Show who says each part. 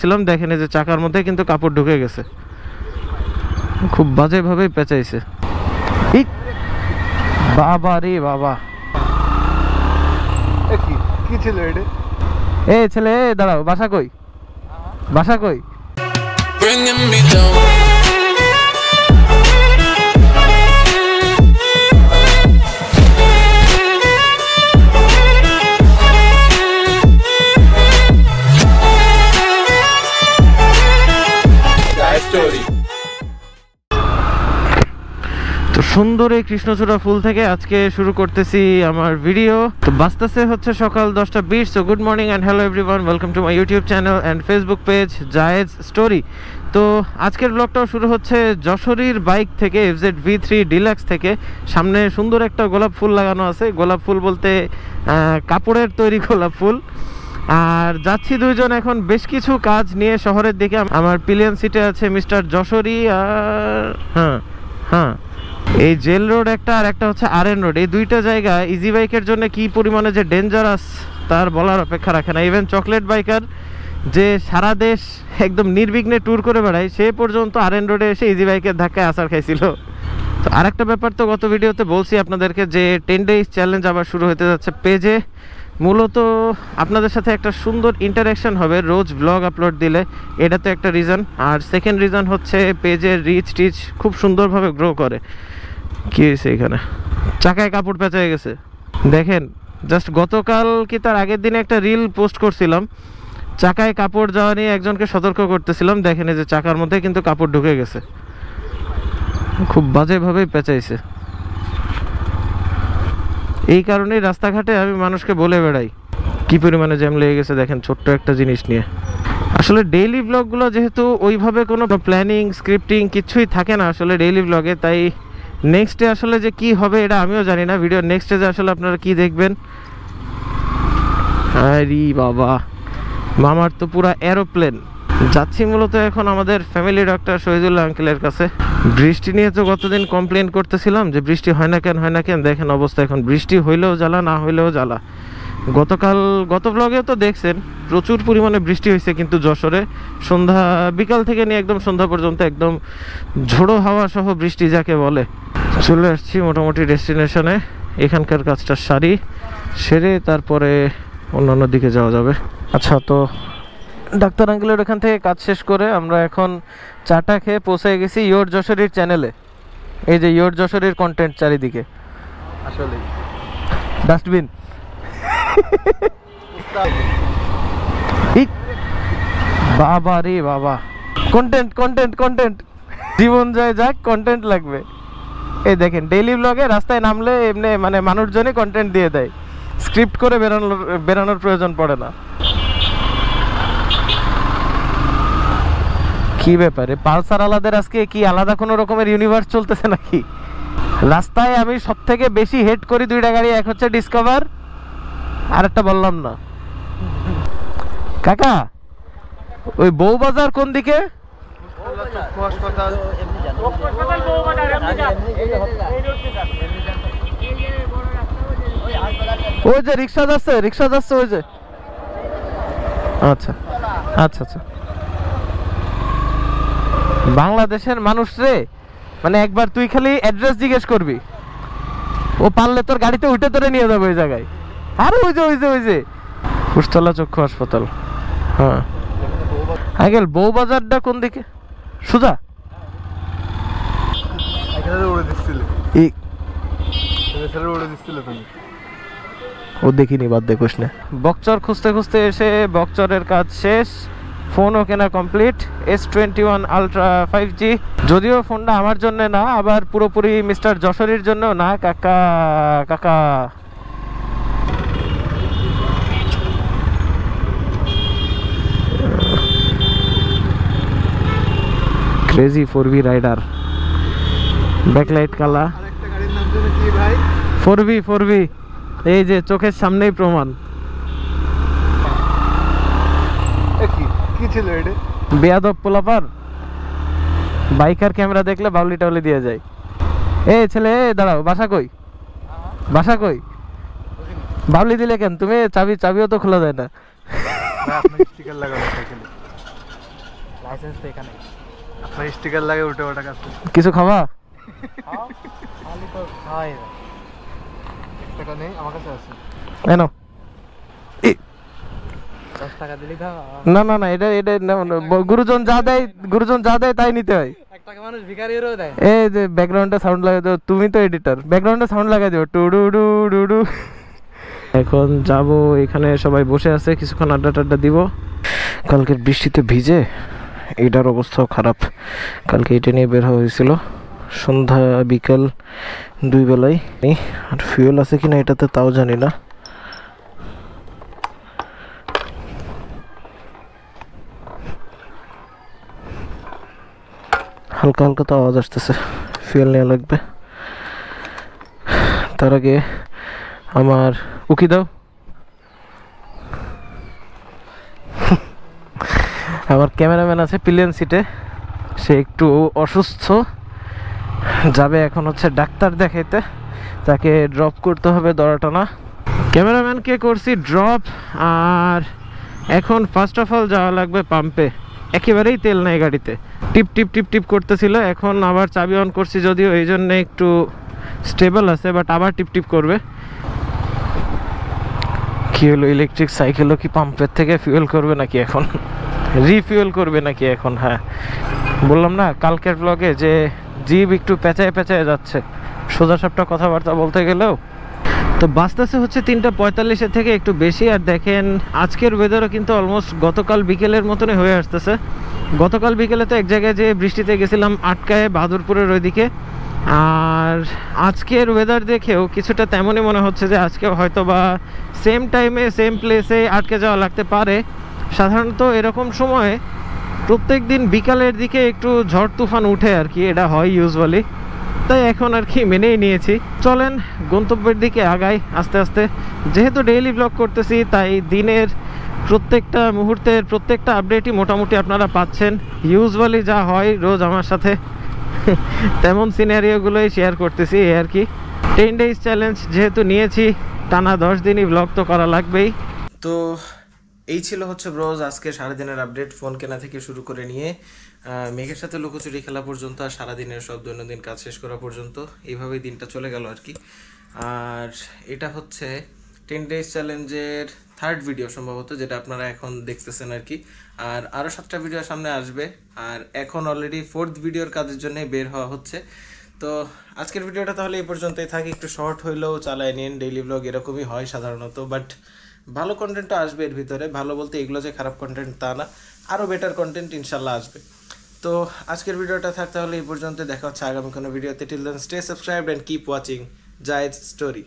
Speaker 1: করছিলাম, দেখেন এই যে চাকার মধ্যে কিন্তু কাপড় ঢুকে গেছে, খুব বাজে ভাবে পেঁচাইছে। বাবা রে বাবা,
Speaker 2: কি ছিল এটা?
Speaker 1: এ ছেলে দাঁড়াও, বাসা কই, বাসা কই? তো সুন্দর এই কৃষ্ণচূড়া ফুল থেকে আজকে শুরু করতেছি আমার ভিডিও। তো বাজতেছে হচ্ছে সকাল 10:20। So good morning and hello everyone, welcome to my YouTube channel and Facebook page জায়েজ স্টোরি। তো আজকের ব্লগটাও শুরু হচ্ছে যশোরীর বাইক থেকে, FZ V3 ডিলাক্স থেকে। সামনে সুন্দর একটা গোলাপ ফুল লাগানো আছে, গোলাপ ফুল বলতে কাপড়ের তৈরি গোলাপ ফুল। আর যাচ্ছি দুইজন এখন বেশ কিছু কাজ নিয়ে শহরের দিকে। আমার পিলিয়ন সিটে আছে মিস্টার যশোরী, আর হ্যাঁ এই জেল রোড একটা, আর একটা হচ্ছে RN রোড। এই দুইটা জায়গা ইজি বাইকের জন্য কি পরিমাণে যে ডেঞ্জারাস তার বলার অপেক্ষা রাখে না। ইভেন চকলেট বাইকার যে সারা দেশ একদম নির্বিঘ্নে ট্যুর করে বেড়ায়, সে পর্যন্ত RN রোডে এসে ইজি বাইকের ধাক্কায় আছাড় খাইছিল। তো আরেকটা ব্যাপার, তো গত ভিডিওতে বলছি আপনাদেরকে যে 10 ডেজ চ্যালেঞ্জ আবার শুরু হতে যাচ্ছে পেজে। মূলত আপনাদের সাথে একটা সুন্দর ইন্টারাকশন হবে রোজ ব্লগ আপলোড দিলে, এটা তো একটা রিজন। আর সেকেন্ড রিজন হচ্ছে পেজের রিচ টিচ খুব সুন্দরভাবে গ্রো করে। কি হয়েছে এখানে? চাকায় কাপড় পেঁচায় গেছে দেখেন। জাস্ট গতকাল কি তার আগের দিনে একটা রিল পোস্ট করছিলাম, চাকায় কাপড় যাওয়া নিয়ে একজনকে সতর্ক করতেছিলাম। দেখেন এই যে চাকার মধ্যে কিন্তু কাপড় ঢুকে গেছে, খুব বাজেভাবেই পেঁচাইছে। এই কারণেই রাস্তাঘাটে আমি মানুষকে বলে বেড়াই কি পরিমাণে জ্যাম লেগে গেছে দেখেন ছোট্ট একটা জিনিস নিয়ে। আসলে ডেইলি ব্লগগুলো যেহেতু ওইভাবে কোনো প্ল্যানিং স্ক্রিপ্টিং কিছুই থাকে না আসলে ডেইলি ব্লগে, তাই নেক্সটে আসলে যে কি হবে এটা আমিও জানি না। ভিডিও নেক্সটে যে আসলে আপনারা কি দেখবেন, আরে বাবা মামার তো পুরা এরোপ্লেন। যাচ্ছি মূলত এখন আমাদের ফ্যামিলি ডক্টর শহীদুল্লাহ আঙ্কেলের কাছে। বৃষ্টি নিয়ে তো গতদিন কমপ্লেন করতেছিলাম যে বৃষ্টি হয় না কেন, দেখেন অবস্থা এখন। বৃষ্টি হইলেও জ্বালা, না হইলেও জ্বালা। গত ব্লগেও তো দেখছেন প্রচুর পরিমাণে বৃষ্টি হয়েছে, কিন্তু যশোরে বিকাল থেকে নিয়ে একদম সন্ধ্যা পর্যন্ত একদম ঝোড়ো হাওয়া সহ বৃষ্টি যাকে বলে। চলে আসছি মোটামুটি ডেস্টিনেশনে। এখানকার কাজটা সেরে তারপরে অন্যান্য দিকে যাওয়া যাবে। আচ্ছা, তো ডাক্তার আঙ্কেলের ওখান থেকে কাজ শেষ করে আমরা এখন চাটা খেয়ে পৌঁছে গেছি ইয়োর যশোরীর চ্যানেলে। এই যে ইয়োর যশোরীর কন্টেন্ট চারিদিকে,
Speaker 2: আসলে
Speaker 1: ডাস্টবিন বাবা রে বাবা, কন্টেন্ট জীবন যায় যাক, কন্টেন্ট লাগবে। এই দেখেন ডেইলি ব্লগে রাস্তায় নামলে এমনি মানে মানুষজনই কন্টেন্ট দিয়ে দেয়, স্ক্রিপ্ট করে বেরানোর প্রয়োজন পড়ে না। কি ব্যাপারে পালসার আলাদের আজকে কি আলাদা কোনো রকমের ইউনিভার্স চলতেছে নাকি? রাস্তায় আমি সব থেকে বেশি হেড করি দুইটা গাড়ি, এক হচ্ছে ডিসকভার আর একটা বললাম না। কাকা ওই বউবাজার কোন দিকে? ওই যে রিক্সা যাচ্ছে ওই যে। আচ্ছা আচ্ছা আচ্ছা, বাংলাদেশের মানুষ রে, মানে একবার তুই খালি অ্যাড্রেস জিজ্ঞেস করবি, ও পারলে তোর গাড়িতে উঠে তোরে নিয়ে যাবে ওই জায়গায়। আর ওই যে কুশতলা চক্ষু হাসপাতাল। হ্যাঁ আঙ্কেল বউবাজারটা কোন দিকে? সুজা ও দেখিনি, বাদ দে কোশ না। বকচর খুঁজতে এসে বকচরের কাজ শেষ, ফোনও কেনা কমপ্লিট, S21 Ultra 5G। যদিও ফোনটা আমার জন্য না, আবার পুরোপুরি মিস্টার যশোরীর জন্য না। কাকা ক্রেজি 4V রাইডার, ব্যাকলাইট কালা। 4V এই যে চোখের সামনেই প্রমাণ।
Speaker 2: কি ছিল এটা?
Speaker 1: বেয়াদব পোলাপার বাইকার ক্যামেরা দেখলে বাউলি টাউলি দিয়ে যায়। এই ছেলে দাঁড়াও, বাসা কই? বাউলি দিলে কেন তুমি? চাবিও তো খোলা যায় না।
Speaker 3: লাইসেন্স তো এখানে
Speaker 2: আপনার স্টিকার লাগে উঠে ওটা কাছে
Speaker 1: কিছু খাবা?
Speaker 3: খালি তো খাওয়াই যায়।
Speaker 2: টাকা নেই আমার কাছে আছে
Speaker 1: কেন?
Speaker 3: 10 টাকা দিলেই দাও।
Speaker 1: না না না, এটা এটা না, না, গুরুজন যা দেয় তাই নিতে হয়।
Speaker 3: 1 টাকা মানুষ ভিখারিরও দেয়।
Speaker 1: এই যে ব্যাকগ্রাউন্ডে সাউন্ড লাগাই দাও, তুমি তো এডিটর, ব্যাকগ্রাউন্ডে সাউন্ড লাগাই দিও টুডু ডু ডুডু। এখন যাব, এখানে সবাই বসে আছে, কিছুক্ষণ আড্ডা টাড্ডা দিব। কালকের বৃষ্টিতে ভিজে এটার অবস্থাও খারাপ। কালকে এটা নিয়ে বের হওয়া হয়েছিল সন্ধ্যা বিকাল 2 বেলায়। আর ফিউল আছে কিনা এটাতে তাও জানি না। হালকা হালকা তো আওয়াজ আসতেছে, ফিউল নেওয়া লাগবে। তার আগে আমার উকি দাও। আমার ক্যামেরাম্যান আছে প্লেন সিটে, সে একটু অসুস্থ, যাবে এখন হচ্ছে ডাক্তার দেখাইতে, তাকে ড্রপ করতে হবে দড়াটানা। ক্যামেরাম্যানকে করছি ড্রপ, আর এখন ফার্স্ট অফ অল যাওয়া লাগবে পাম্পে। একেবারেই তেল নাই গাড়িতে, টিপ টিপ টিপ টিপ করতেছিল। এখন আবার চাবি অন করছি, যদিও এই জন্য একটু স্টেবল আছে, বাট আবার টিপ টিপ করবে। কি হলো, ইলেকট্রিক সাইকেলও কি পাম্পের থেকে ফিউল করবে নাকি এখন, রিফিউল করবে নাকি এখন? হ্যাঁ, বললাম না কালকের ব্লগে যে জিভ একটু পেঁচায় পেঁচায় যাচ্ছে, সোজা সাপটা কথাবার্তা বলতে গেলেও। তো বাসতেছে হচ্ছে 3:45 থেকে একটু বেশি। আর দেখেন আজকের ওয়েদারও কিন্তু অলমোস্ট গতকাল বিকেলের মতনই হয়ে আসতেছে। গতকাল বিকেলে তো এক জায়গায় যে বৃষ্টিতে গেছিলাম আটকায়, বাহাদুরপুরের ওইদিকে। আর আজকের ওয়েদার দেখেও কিছুটা তেমনই মনে হচ্ছে যে আজকেও হয়তো বা সেম টাইমে সেম প্লেসে আটকে যাওয়া লাগতে পারে। সাধারণত এরকম সময়ে প্রত্যেক দিন বিকালের দিকে একটু ঝড় তুফান উঠে আর কি, এটা হয় ইউজুয়ালি। তাই এখন আর কি মেনেই নিয়েছি। চলেন গন্তব্যের দিকে আগাই আস্তে আস্তে। যেহেতু ডেইলি ব্লগ করতেছি, তাই দিনের প্রত্যেকটা মুহূর্তের প্রত্যেকটা আপডেটই মোটামুটি আপনারা পাচ্ছেন। ইউজুয়ালি যা হয় রোজ আমার সাথে তেমন সিনারিওগুলোই শেয়ার করতেছি এই আর কি। 10 days চ্যালেঞ্জ যেহেতু নিয়েছি, টানা 10 দিনই ব্লগ তো করা লাগবেই। তো এই ছিল হচ্ছে ব্রোজ আজকে সারাদিনের আপডেট, ফোন কেনা থেকে শুরু করে নিয়ে মেঘের সাথে লুকোচুরি খেলা পর্যন্ত, আর সারাদিনের সব দৈনন্দিন কাজ শেষ করা পর্যন্ত এইভাবেই দিনটা চলে গেল আর কি। আর এটা হচ্ছে 10 days চ্যালেঞ্জের 3rd ভিডিও সম্ভবত, যেটা আপনারা এখন দেখতেছেন আর কি। আর আরও 7টা ভিডিও সামনে আসবে, আর এখন অলরেডি 4th ভিডিওর কাজের জন্য বের হওয়া হচ্ছে। তো আজকের ভিডিওটা তাহলে এই পর্যন্তই থাকি, একটু শর্ট হইলেও চালায় নিন, ডেইলি ব্লগ এরকমই হয় সাধারণত, বাট ভালো কন্টেন্টও আসবে এর ভিতরে। ভালো বলতে এগুলো যে খারাপ কন্টেন্ট তা না, আরও বেটার কন্টেন্ট ইনশাল্লাহ আসবে। তো আজকের ভিডিওটা থাক তাহলে এই পর্যন্ত, দেখা হচ্ছে আগামী কোনো ভিডিওতে। Till then stay subscribed and keep watching জায়েজ স্টোরি।